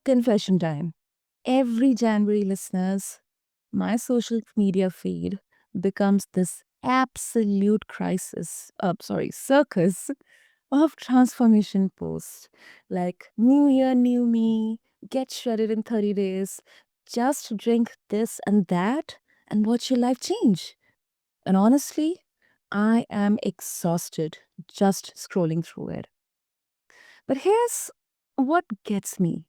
Confession time. Every January, listeners, my social media feed becomes this absolute circus of transformation posts like New Year, New Me, get shredded in 30 days, just drink this and that, and watch your life change. And honestly, I am exhausted just scrolling through it. But here's what gets me.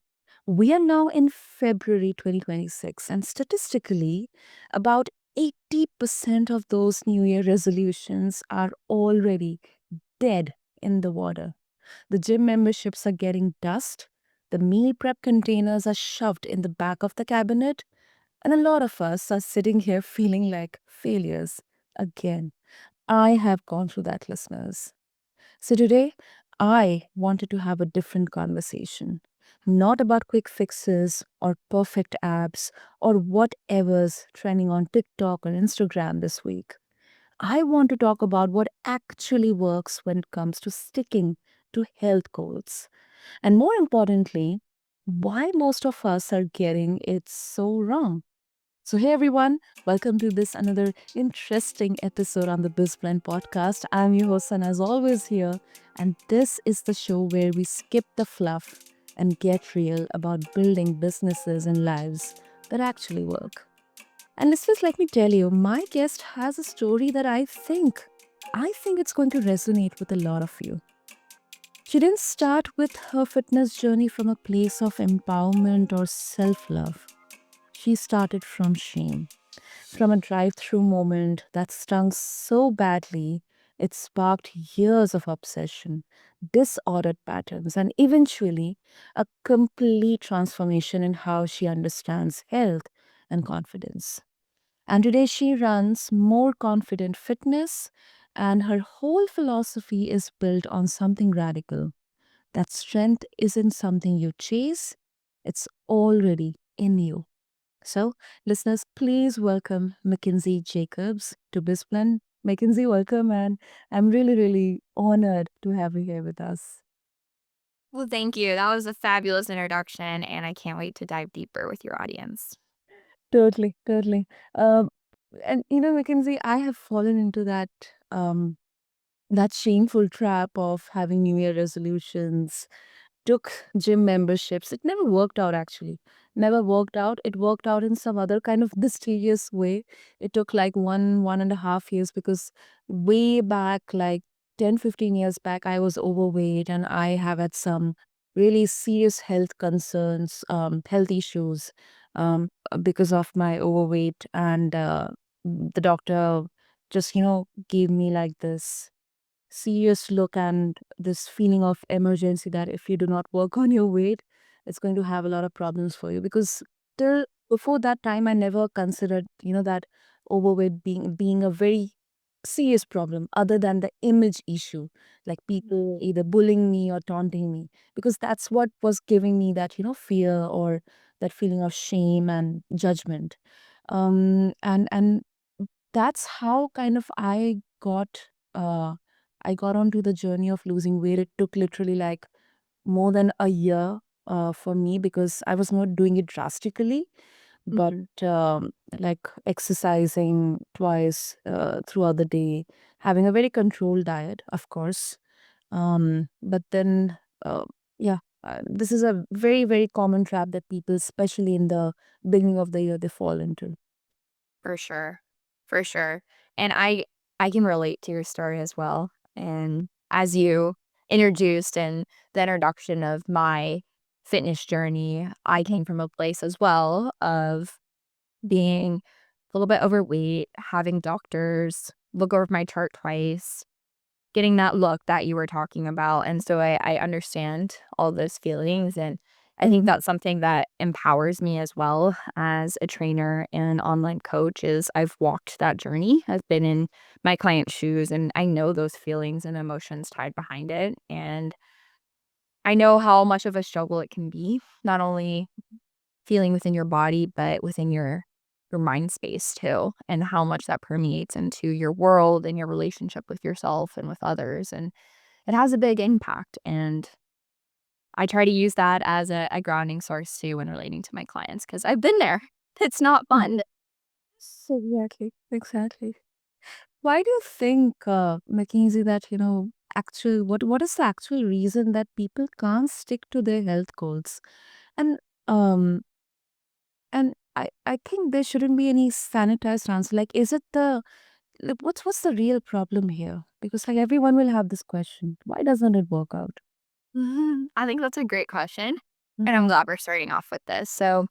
We are now in February 2026, and statistically, about 80% of those New Year resolutions are already dead in the water. The gym memberships are getting dust, the meal prep containers are shoved in the back of the cabinet, and a lot of us are sitting here feeling like failures again. I have gone through that, listeners. So today, I wanted to have a different conversation. Not about quick fixes or perfect abs or whatever's trending on TikTok or Instagram this week. I want to talk about what actually works when it comes to sticking to health goals. And more importantly, why most of us are getting it so wrong. So, hey everyone, welcome to this another interesting episode on the BizBlend podcast. I'm your host, and as always, here, and this is the show where we skip the fluff and get real about building businesses and lives that actually work. And listeners, let me tell you, my guest has a story that I think it's going to resonate with a lot of you. She didn't start with her fitness journey from a place of empowerment or self love. She started from shame, from a drive through moment that stung so badly it sparked years of obsession, disordered patterns, and eventually a complete transformation in how she understands health and confidence. And today she runs More Confident Fitness, and her whole philosophy is built on something radical, that strength isn't something you chase, it's already in you. So, listeners, please welcome McKenzie Jacobs to BizBlend. McKenzie, welcome, and I'm really, really honored to have you here with us. Well, thank you. That was a fabulous introduction, and I can't wait to dive deeper with your audience. Totally, totally. Um, and McKenzie, I have fallen into um, that shameful trap of having New Year resolutions, took gym memberships. It never worked out actually. Never worked out. It worked out in some other kind of mysterious way. It took like 1.5 years because way back, like 10, 15 years back, I was overweight and I have had some really serious health concerns, health issues because of my overweight. And the doctor just, gave me like this serious look and this feeling of emergency that if you do not work on your weight, it's going to have a lot of problems for you. Because till before that time, I never considered, that overweight being a very serious problem other than the image issue, like people either bullying me or taunting me, because that's what was giving me that, fear or that feeling of shame and judgment. And that's how kind of uh I got onto the journey of losing weight. It took literally like more than a year for me because I was not doing it drastically, but Mhm. like exercising twice throughout the day, having a very controlled diet, of course. But then, uh, yeah, this is a very, very common trap that people, especially in the beginning of the year, they fall into. For sure. For sure. And I can relate to your story as well. And as you introduced in the introduction of my fitness journey, I came from a place as well of being a little bit overweight, having doctors look over my chart twice, getting that look that you were talking about, and so I understand all those feelings, and I think that's something that empowers me as well as a trainer and online coach is I've walked that journey. I've been in my client's shoes, and I know those feelings and emotions tied behind it, and I know how much of a struggle it can be, not only feeling within your body, but within your mind space too, and how much that permeates into your world and your relationship with yourself and with others, and it has a big impact, and I try to use that as a grounding source too when relating to my clients because I've been there. It's not fun. Exactly, exactly. Why do you think, McKinsey, that, actual what is the actual reason that people can't stick to their health goals? And um I think there shouldn't be any sanitized answer. Like, is it what's the real problem here? Because like everyone will have this question. Why doesn't it work out? I think that's a great question. Mm. And I'm glad we're starting off with this. So,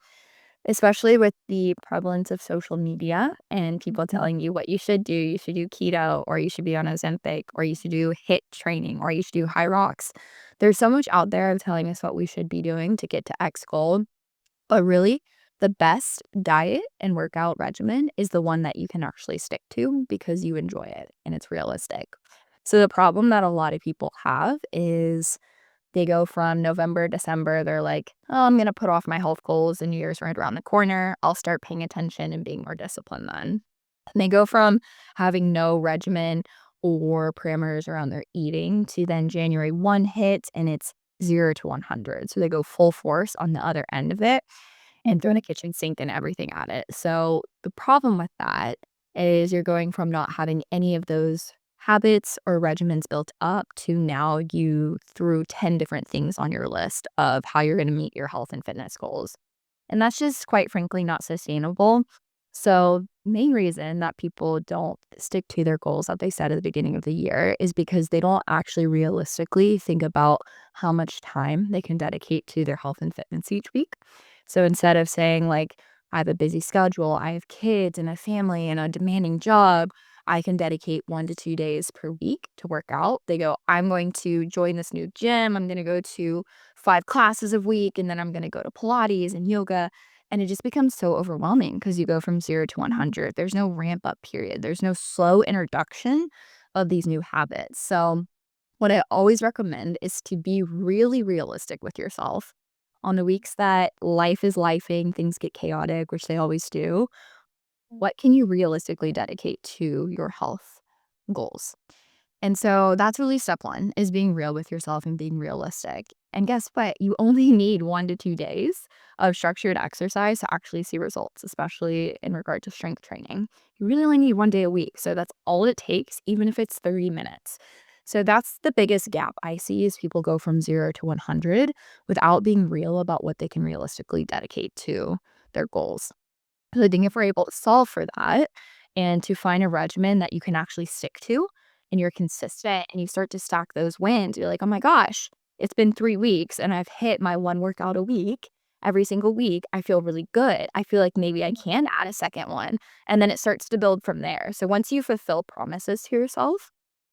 especially with the prevalence of social media and people telling you should do keto, or you should be on Ozempic, or you should do HIIT training, or you should do high rocks. There's so much out there of telling us what we should be doing to get to X goal. But really, the best diet and workout regimen is the one that you can actually stick to because you enjoy it and it's realistic. So, the problem that a lot of people have is they go from November, December, they're like, oh, I'm going to put off my health goals. The New Year's right around the corner. I'll start paying attention and being more disciplined then. And they go from having no regimen or parameters around their eating to then January 1 hits and it's 0 to 100. So they go full force on the other end of it and throw the kitchen sink and everything at it. So the problem with that is you're going from not having any of those habits or regimens built up to now you threw 10 different things on your list of how you're going to meet your health and fitness goals. And that's just quite frankly not sustainable. So, main reason that people don't stick to their goals that they set at the beginning of the year is because they don't actually realistically think about how much time they can dedicate to their health and fitness each week. So instead of saying like I have a busy schedule, I have kids and a family and a demanding job, I can dedicate 1 to 2 days per week to work out. They go, I'm going to join this new gym. I'm going to go to 5 classes a week, and then I'm going to go to Pilates and yoga. And it just becomes so overwhelming because you go from 0 to 100. There's no ramp up period, there's no slow introduction of these new habits. So, what I always recommend is to be really realistic with yourself on the weeks that life is lifing, things get chaotic, which they always do. What can you realistically dedicate to your health goals? And so that's really step one is being real with yourself and being realistic. And guess what? You only need 1 to 2 days of structured exercise to actually see results, especially in regard to strength training. You really only need 1 day a week. So that's all it takes, even if it's 30 minutes. So that's the biggest gap I see is people go from 0 to 100 without being real about what they can realistically dedicate to their goals. So I think if we're able to solve for that and to find a regimen that you can actually stick to and you're consistent and you start to stack those wins, you're like, oh my gosh, it's been 3 weeks and I've hit my one workout a week. Every single week, I feel really good. I feel like maybe I can add a second one. And then it starts to build from there. So once you fulfill promises to yourself,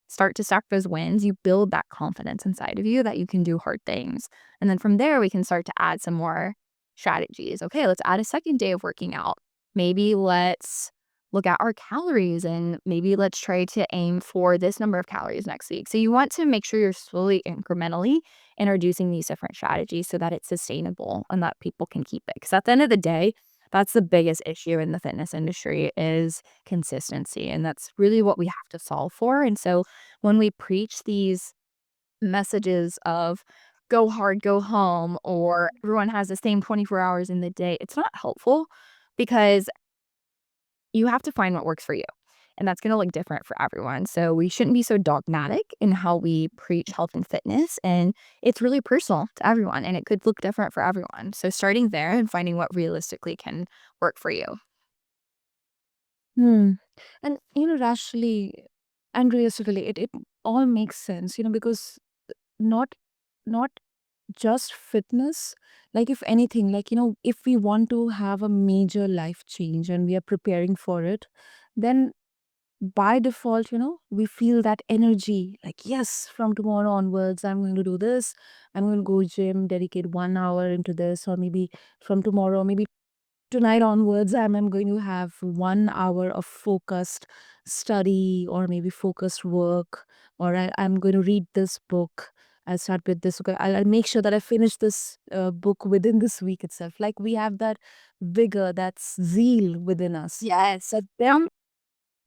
start to stack those wins, you build that confidence inside of you that you can do hard things. And then from there, we can start to add some more strategies. Okay, let's add a second day of working out. Maybe let's look at our calories and maybe let's try to aim for this number of calories next week. So you want to make sure you're slowly incrementally introducing these different strategies so that it's sustainable and that people can keep it. Because at the end of the day, that's the biggest issue in the fitness industry is consistency. And that's really what we have to solve for. And so when we preach these messages of go hard, go home, or everyone has the same 24 hours in the day, it's not helpful because you have to find what works for you. And that's going to look different for everyone. So we shouldn't be so dogmatic in how we preach health and fitness. And it's really personal to everyone and it could look different for everyone. So starting there and finding what realistically can work for you. Hmm. And rationally and realistically, it all makes sense, because not not just fitness. Like, if anything, like, if we want to have a major life change and we are preparing for it, then by default, we feel that energy, like, yes, from tomorrow onwards, I'm going to do this. I'm going to go gym, dedicate 1 hour into this, or maybe from tomorrow, maybe tonight onwards, I'm going to have 1 hour of focused study or maybe focused work, or I'm going to read this book. I'll start with this. Okay, I'll make sure that I finish this book within this week itself. Like, we have that vigor, that zeal within us. Yes.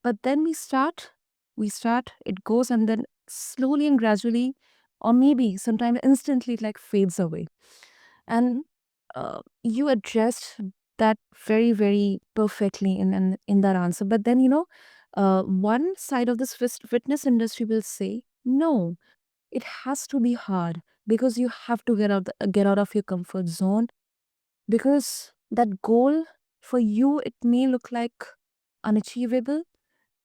But then we start, it goes, and then slowly and gradually, or maybe sometimes instantly it like fades away. And you addressed that very, very perfectly in that answer. But then, one side of this fitness industry will say, no, it has to be hard because you have to get out of your comfort zone, because that goal for you, it may look like unachievable.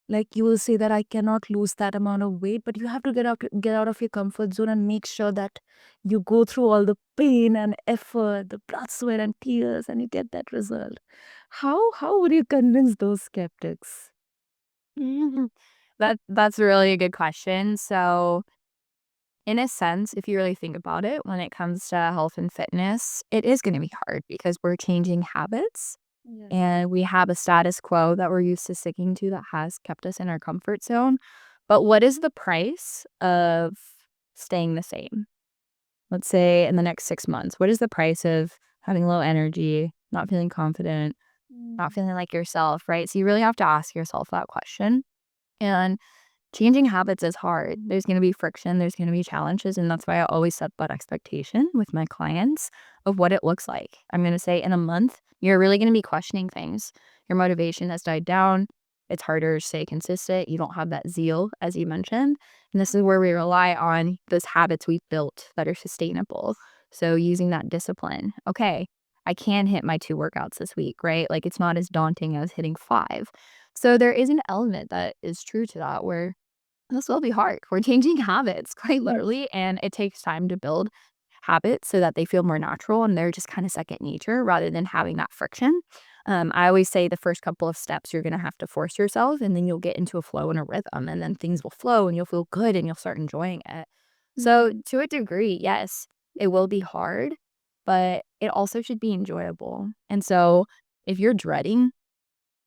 Like you will say that I cannot lose that amount of weight, but you have to get out of your comfort zone and make sure that you go through all the pain and effort, the blood, sweat, and tears, and you get that result. How would you convince those skeptics? Mhm. That's really a good question. So, in a sense, if you really think about it, when it comes to health and fitness, it is gonna be hard because we're changing habits Yes. and we have a status quo that we're used to sticking to that has kept us in our comfort zone. But what is the price of staying the same? Let's say in the next 6 months, what is the price of having low energy, not feeling confident, not feeling like yourself, right? So you really have to ask yourself that question. And changing habits is hard. There's going to be friction, there's going to be challenges, and that's why I always set that expectation with my clients of what it looks like. I'm going to say in a month, you're really going to be questioning things. Your motivation has died down. It's harder to stay consistent. You don't have that zeal, as you mentioned. And this is where we rely on those habits we've built that are sustainable. So using that discipline. Okay, I can hit my 2 workouts this week, right? Like it's not as daunting as hitting 5. So there is an element that is true to that where this will be hard. We're changing habits quite Yes. literally, and it takes time to build habits so that they feel more natural and they're just kind of second nature rather than having that friction. I always say the first couple of steps you're going to have to force yourself, and then you'll get into a flow and a rhythm, and then things will flow and you'll feel good and you'll start enjoying it. So, Mhm. to a degree, yes, it will be hard, but it also should be enjoyable. And so, if you're dreading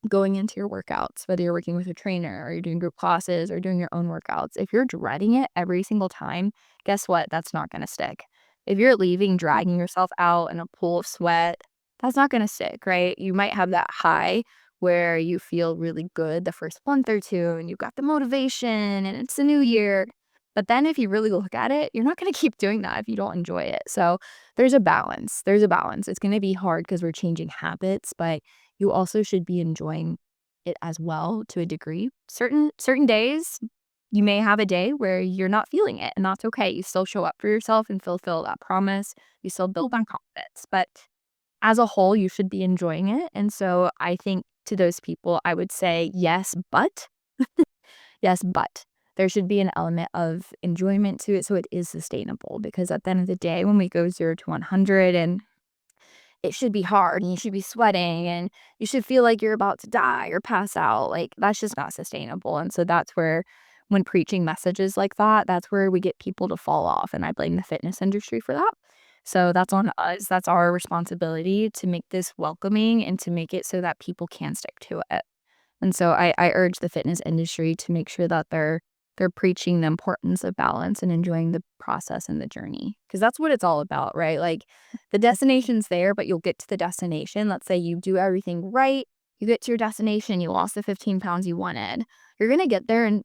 going into your workouts, whether you're working with a trainer or you're doing group classes or doing your own workouts, if you're dreading it every single time, guess what? That's not going to stick. If you're leaving, dragging yourself out in a pool of sweat, that's not going to stick, right? You might have that high where you feel really good the first month or two and you've got the motivation and it's a new year. But then if you really look at it, you're not going to keep doing that if you don't enjoy it. So there's a balance. There's a balance. It's going to be hard because we're changing habits, but you also should be enjoying it as well to a degree. Certain days, you may have a day where you're not feeling it, and that's okay. You still show up for yourself and fulfill that promise. You still build that confidence, but as a whole, you should be enjoying it, and so I think to those people, I would say, yes, but there should be an element of enjoyment to it so it is sustainable because at the end of the day, when we go 0 to 100 and it should be hard and you should be sweating and you should feel like you're about to die or pass out. Like, that's just not sustainable. And so that's where, when preaching messages like that, that's where we get people to fall off. And I blame the fitness industry for that. So that's on us. That's our responsibility to make this welcoming and to make it so that people can stick to it. And so I urge the fitness industry to make sure that they're preaching the importance of balance and enjoying the process and the journey because that's what it's all about, right? Like the destination's there, but you'll get to the destination. Let's say you do everything right, you get to your destination, you lost the 15 pounds you wanted. You're gonna get there and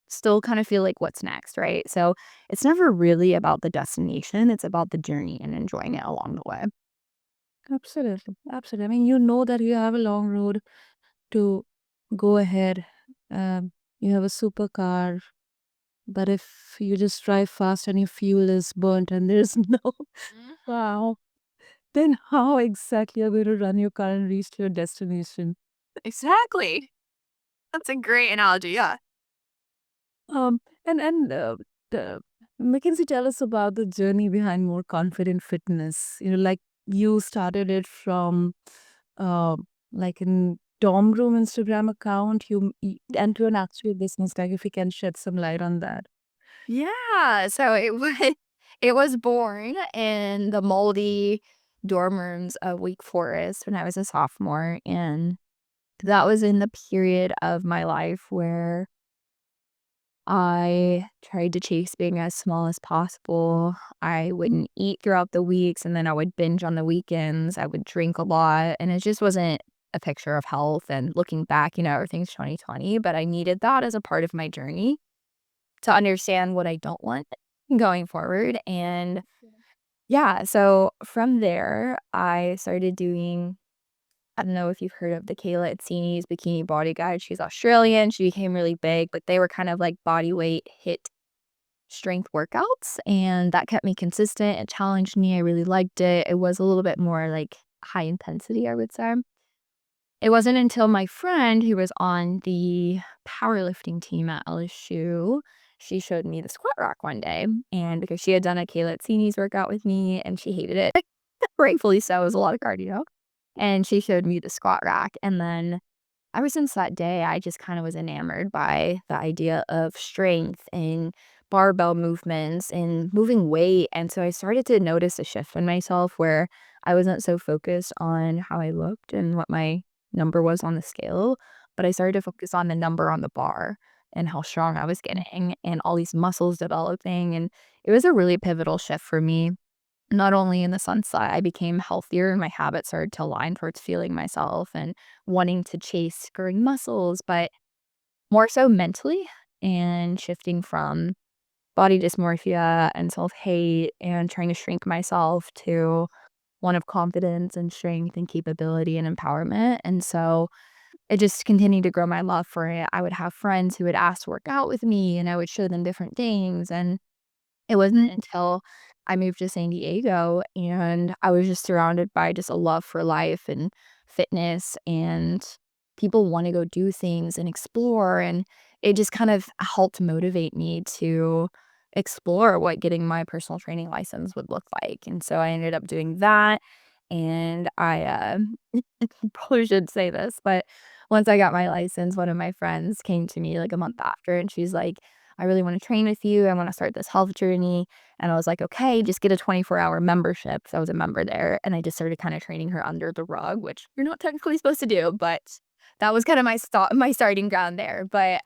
still kind of feel like what's next, right? So it's never really about the destination, it's about the journey and enjoying it along the way. Absolutely. Absolutely. I mean, you know that you have a long road to go ahead. You have a supercar, but if you just drive fast and your fuel is burnt and there's no wow, then how exactly are you going to run your car and reach to your destination? Exactly. That's a great analogy. Yeah. And the Mackenzie, tell us about the journey behind more confident fitness. Like you started it from, uh, like in dorm room Instagram account, and to an actual business. Like if you can shed some light on that. Yeah, so it was it was born in the moldy dorm rooms of Wake Forest when I was a sophomore, and that was in the period of my life where I tried to chase being as small as possible. I wouldn't eat throughout the weeks, and then I would binge on the weekends. I would drink a lot, and it just wasn't a picture of health, and looking back, everything's 2020, but I needed that as a part of my journey to understand what I don't want going forward. And yeah, so from there, I started doing, I don't know if you've heard of the Kayla Itsini's Bikini Body Guide. She's Australian. She became really big, but they were kind of like body weight hit strength workouts, and that kept me consistent. It challenged me. I really liked it. It was a little bit more like high intensity, I would say. It wasn't until my friend who was on the powerlifting team at LSU, she showed me the squat rack one day, and because she had done a Kayla Itsini's workout with me and she hated it, rightfully so, it was a lot of cardio, and she showed me the squat rack, and then ever since that day, I just kind of was enamored by the idea of strength and barbell movements and moving weight. And so I started to notice a shift in myself where I wasn't so focused on how I looked and what my number was on the scale, but I started to focus on the number on the bar and how strong I was getting and all these muscles developing. And it was a really pivotal shift for me, not only in the sense that I became healthier and my habits started to align towards feeling myself and wanting to chase growing muscles, but more so mentally and shifting from body dysmorphia and self-hate and trying to shrink myself to one of confidence and strength and capability and empowerment. And so it just continued to grow my love for it. I would have friends who would ask to work out with me and I would show them different things. And it wasn't until I moved to San Diego and I was just surrounded by just a love for life and fitness, and people wanna go do things and explore, and it just kind of helped motivate me to explore what getting my personal training license would look like, and so I ended up doing that, and probably should say this, but once I got my license, one of my friends came to me, like, a month after, and she's like, "I really wanna train with you, I wanna start this health journey," and I was like, "Okay, just get a 24-hour membership," 'cause I was a member there, and I just started kinda training her under the rug, which you're not technically supposed to do, but that was kinda my starting ground there, but,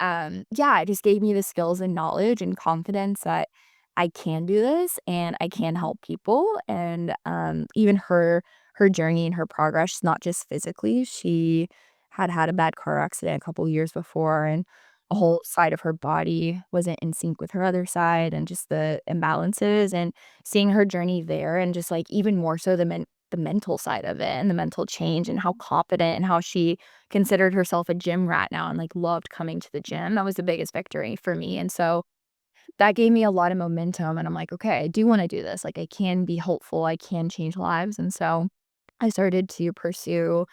yeah, it just gave me the skills and knowledge and confidence that I can do this and I can help people, and, even her journey and her progress, not just physically, she had had a bad car accident a couple years before, and a whole side of her body wasn't in sync with her other side and just the imbalances, and seeing her journey there and just, like, even more so the mental side of it and the mental change and how confident and how she considered herself a gym rat now and, like, loved coming to the gym, that was the biggest victory for me, and so that gave me a lot of momentum, and I'm like, "Okay, I do wanna do this, like, I can be hopeful, I can change lives," and so I started to pursue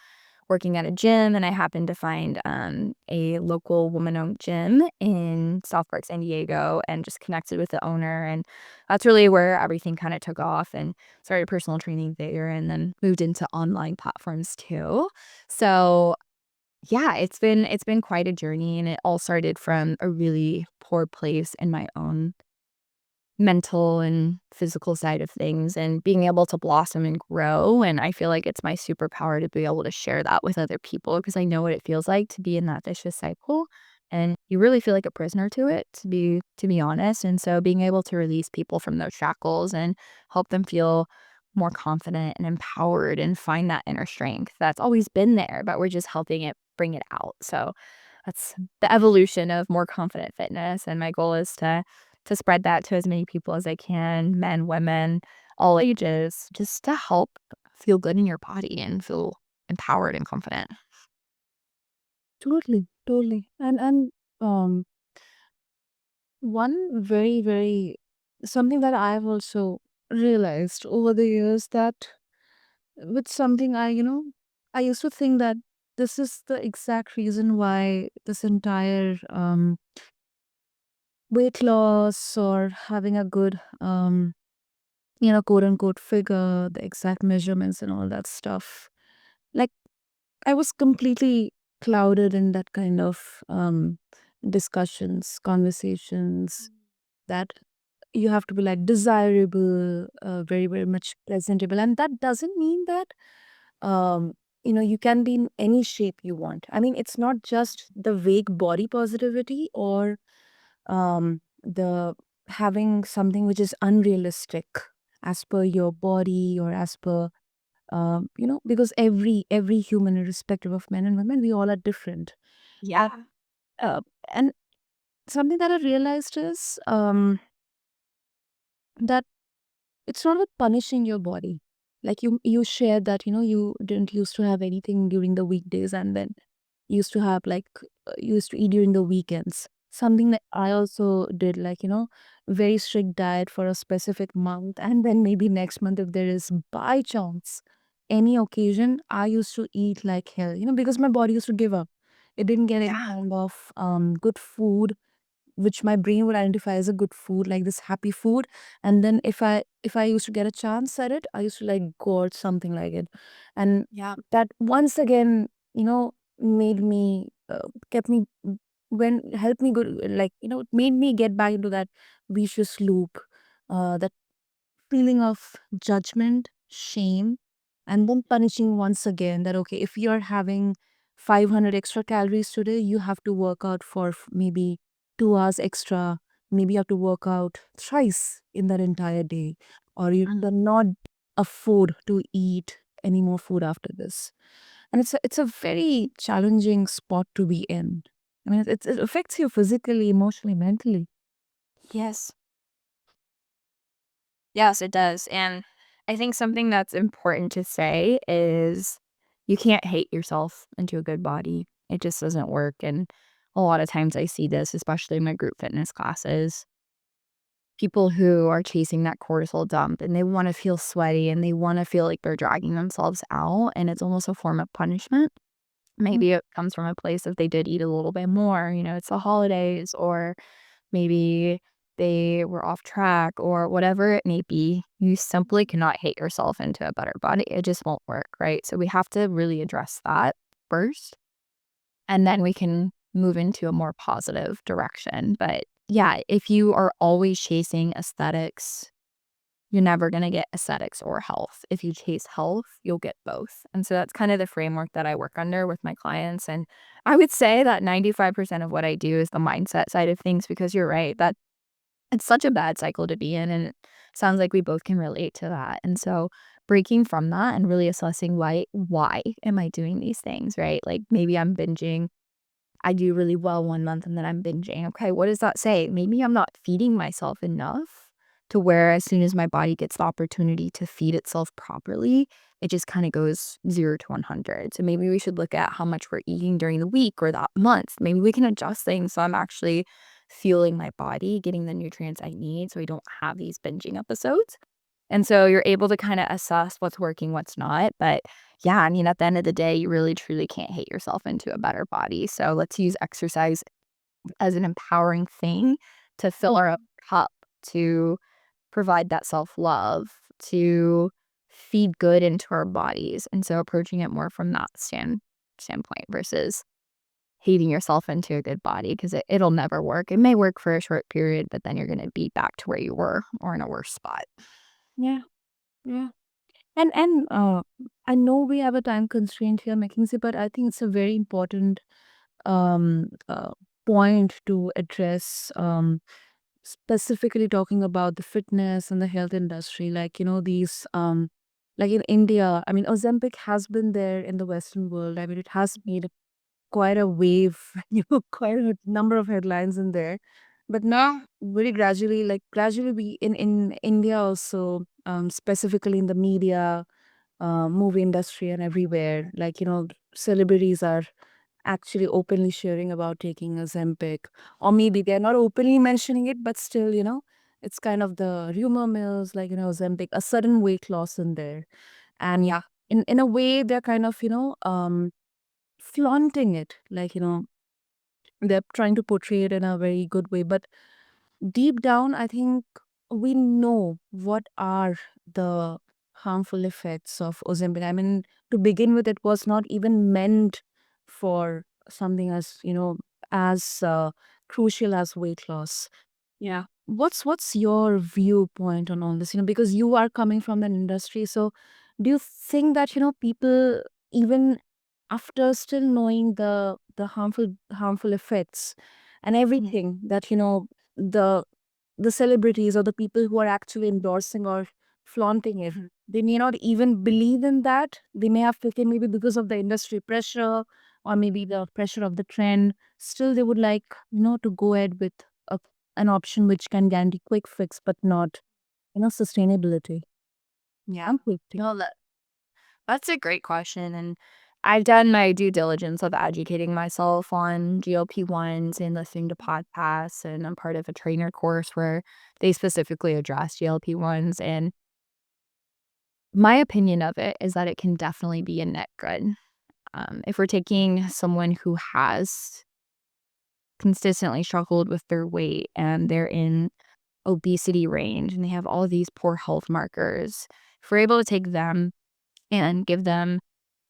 working at a gym, and I happened to find, a local woman-owned gym in South Park, San Diego, and just connected with the owner, and that's really where everything kinda took off, and started personal training there, and then moved into online platforms too. So, yeah, it's been quite a journey, and it all started from a really poor place in my own mental and physical side of things and being able to blossom and grow, and I feel like it's my superpower to be able to share that with other people because I know what it feels like to be in that vicious cycle, and you really feel like a prisoner to it, to be honest, and so being able to release people from those shackles and help them feel more confident and empowered and find that inner strength that's always been there, but we're just helping it bring it out, so that's the evolution of more confident fitness, and my goal is to spread that to as many people as I can, men, women, all ages, just to help feel good in your body and feel empowered and confident. Totally, totally. And one very something that I've also realized over the years that with something I used to think that this is the exact reason why this entire weight loss or having a good quote unquote figure, the exact measurements and all that stuff. Like I was completely clouded in that kind of discussions, conversations that you have to be like desirable, very much presentable, and that doesn't mean that um you can be in any shape you want. I mean, it's not just the vague body positivity or the having something which is unrealistic as per your body or as per because every human, irrespective of men and women, we all are different. Yeah. Uh, and something that I realized is that it's not about punishing your body. Like you shared that, you didn't used to have anything during the weekdays, and then you used to have like you used to eat during the weekends. Something that I also did, like, very strict diet for a specific month, and then maybe next month, if there is by chance any occasion, I used to eat like hell, because my body used to give up. It didn't get any Yeah. kind of good food which my brain would identify as a good food, like this happy food. And then if I used to get a chance at it, I used to like gorge something like it. And Yeah. that once again, made me kept me when helped me go, like, it made me get back into that vicious loop, that feeling of judgment, shame, and then punishing once again that, okay, if you're having 500 extra calories today, you have to work out for maybe 2 hours extra. Maybe you have to work out thrice in that entire day, or you Mm. cannot afford to eat any more food after this. And it's a very challenging spot to be in. I mean, it affects you physically, emotionally, mentally. Yes. Yes, it does. And I think something that's important to say is you can't hate yourself into a good body. It just doesn't work. And a lot of times I see this, especially in my group fitness classes, people who are chasing that cortisol dump and they want to feel sweaty and they want to feel like they're dragging themselves out. And it's almost a form of punishment. Maybe it comes from a place of they did eat a little bit more, it's the holidays, or maybe they were off track or whatever it may be. You simply cannot hate yourself into a better body. It just won't work, right? So we have to really address that first, and then we can move into a more positive direction. But yeah, if you are always chasing aesthetics, you're never going to get aesthetics or health. If you chase health, you'll get both. And so that's kind of the framework that I work under with my clients. And I would say that 95% of what I do is the mindset side of things, because you're right that it's such a bad cycle to be in, and it sounds like we both can relate to that. And so breaking from that and really assessing why am I doing these things, right? Like maybe I'm binging. I do really well one month and then I'm binging. Okay, what does that say? Maybe I'm not feeding myself enough to where as soon as my body gets the opportunity to feed itself properly, it just kind of goes 0 to 100. So maybe we should look at how much we're eating during the week or that month. Maybe we can adjust things so I'm actually fueling my body, getting the nutrients I need so I don't have these binging episodes. And so you're able to kind of assess what's working, what's not. But yeah, I mean, at the end of the day, you really truly can't hate yourself into a better body. So let's use exercise as an empowering thing to fill our own cup, to provide that self love, to feed good into our bodies. And so approaching it more from that standpoint versus hating yourself into a good body, because it'll never work. It may work for a short period, but then you're going to be back to where you were or in a worse spot. Yeah, yeah. And I know we have a time constraint here, McKinsey, but I think it's a very important um, uh, point to address, specifically talking about the fitness and the health industry. Like, these, like in India, I mean, Ozempic has been there in the Western world. I mean, it has made quite a wave, quite a number of headlines in there. But now, very gradually, like gradually, we in India also, specifically in the media, movie industry and everywhere. Like, celebrities are actually openly sharing about taking Ozempic, or maybe they're not openly mentioning it, but still, it's kind of the rumor mills, like, Ozempic, a sudden weight loss in there. And Yeah. in a way, they're kind of, flaunting it, like, they're trying to portray it in a very good way. But deep down, I think we know what are the harmful effects of Ozempic. I mean, to begin with, it was not even meant for something as, as crucial as weight loss. Yeah. What's your viewpoint on all this? Because you are coming from an industry, so do you think that, people, even after still knowing the harmful effects and Mm. everything that, the celebrities or the people who are actually endorsing or flaunting it, Mhm. they may not even believe in that. They may have taken, maybe because of the industry pressure or maybe the pressure of the trend. Still, they would like, to go ahead with a, an option which can guarantee quick fix, but not sustainability Yeah. and safety. No, that's a great question, and I've done my due diligence of educating myself on GLP-1s and listening to podcasts, and I'm part of a trainer course where they specifically address GLP-1s, and my opinion of it is that it can definitely be a net good. If we're taking someone who has consistently struggled with their weight and they're in obesity range and they have all these poor health markers, if we're able to take them and give them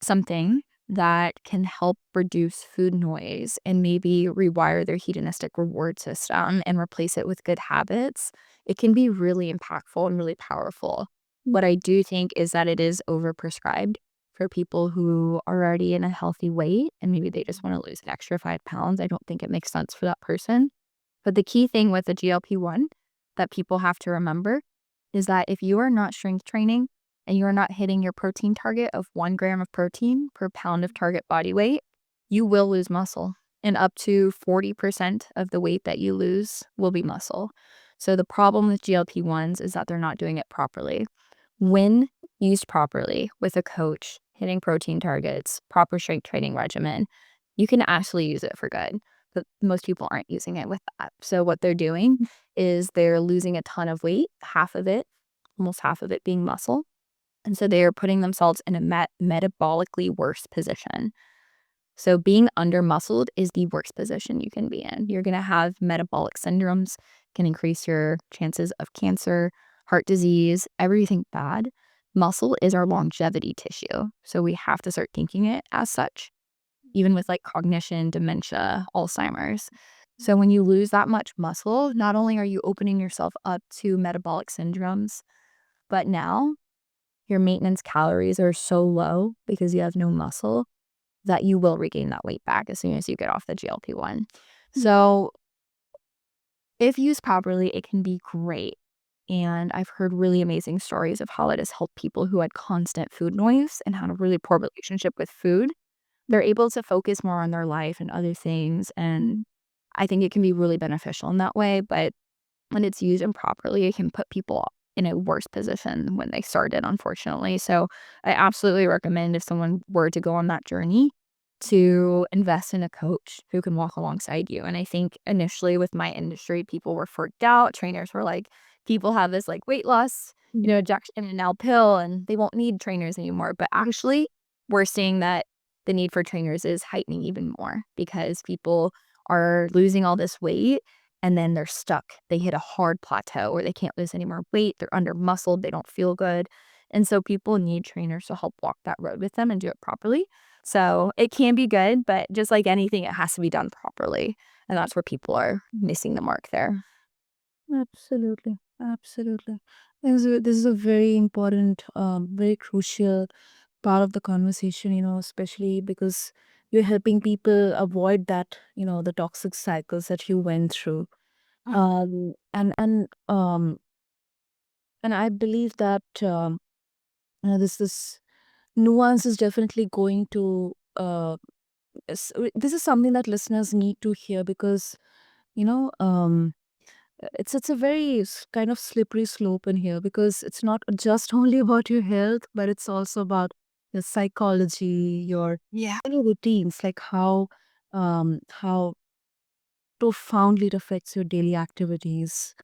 something that can help reduce food noise and maybe rewire their hedonistic reward system and replace it with good habits, it can be really impactful and really powerful. What I do think is that it is overprescribed for people who are already in a healthy weight and maybe they just want to lose an extra 5 pounds. I don't think it makes sense for that person. But the key thing with the GLP-1 that people have to remember is that if you are not strength training and you are not hitting your protein target of 1 gram of protein per pound of target body weight, you will lose muscle. And up to 40% of the weight that you lose will be muscle. So the problem with GLP-1s is that they're not doing it properly. When used properly with a coach, hitting protein targets, proper strength training regimen, you can actually use it for good. But most people aren't using it with that. So what they're doing is they're losing a ton of weight, half of it, almost half of it being muscle. And so they are putting themselves in a metabolically worse position. So being under muscled is the worst position you can be in. You're going to have metabolic syndromes, can increase your chances of cancer, heart disease, everything bad. Muscle is our longevity tissue. So we have to start thinking it as such, even with like cognition, dementia, Alzheimer's. So when you lose that much muscle, not only are you opening yourself up to metabolic syndromes, but now your maintenance calories are so low because you have no muscle that you will regain that weight back as soon as you get off the GLP-1. So if used properly, it can be great. And I've heard really amazing stories of how it has helped people who had constant food noise and had a really poor relationship with food. They're able to focus more on their life and other things. And I think it can be really beneficial in that way. But when it's used improperly, it can put people in a worse position when they started, unfortunately. So I absolutely recommend if someone were to go on that journey to invest in a coach who can walk alongside you. And I think initially with my industry, people were freaked out. Trainers were like, people have this like weight loss, injection and now pill, and they won't need trainers anymore. But actually, we're seeing that the need for trainers is heightening even more because people are losing all this weight and then they're stuck. They hit a hard plateau where they can't lose any more weight. They're under muscled. They don't feel good. And so people need trainers to help walk that road with them and do it properly. So it can be good, but just like anything, it has to be done properly. And that's where people are missing the mark there. Absolutely. Absolutely. This is a very important, very crucial part of the conversation, especially because you're helping people avoid that, the toxic cycles that you went through. And I believe that this nuance is definitely going to this is something that listeners need to hear because you know it's a very kind of slippery slope in here because it's not just only about your health, but it's also about your psychology, your daily routines, like how profoundly it affects your daily activities.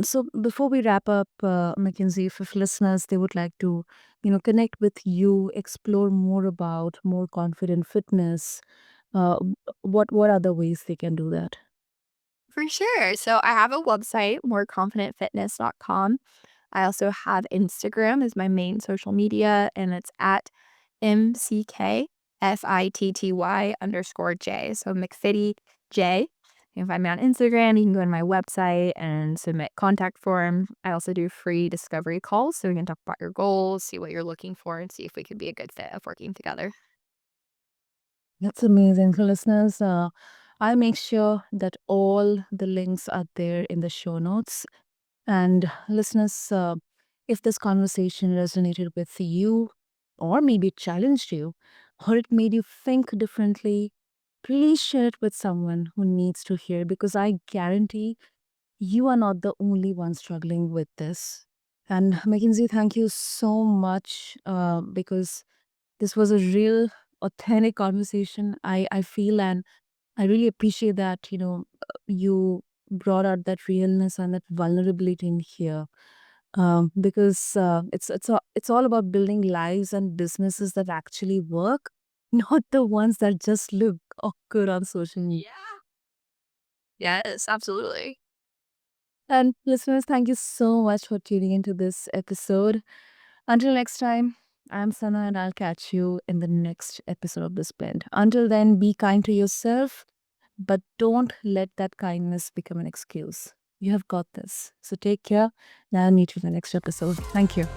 So before we wrap up, Mackenzie, if listeners they would like to, connect with you, explore more about more confident fitness, what other ways they can do that? For sure. So I have a website, moreconfidentfitness.com. I also have Instagram as my main social media, and it's at MCKFITTY_J. So McFitty J. You can find me on Instagram. You can go to my website and submit contact form. I also do free discovery calls, so we can talk about your goals, see what you're looking for, and see if we could be a good fit of working together. That's amazing. So, listeners, I'll make sure that all the links are there in the show notes. And listeners, if this conversation resonated with you, or maybe it challenged you, or it made you think differently, please share it with someone who needs to hear because I guarantee you are not the only one struggling with this. And McKinsey, thank you so much because this was a real, authentic conversation. I feel and I really appreciate that you brought out that realness and that vulnerability in here. Because it's all about building lives and businesses that actually work, not the ones that just look good on social media. Yes, absolutely. And listeners, thank you so much for tuning into this episode. Until next time, I'm Sana and I'll catch you in the next episode of This Blend. Until then, be kind to yourself, but don't let that kindness become an excuse. You have got this. So take care, and I'll meet you in the next episode. Thank you.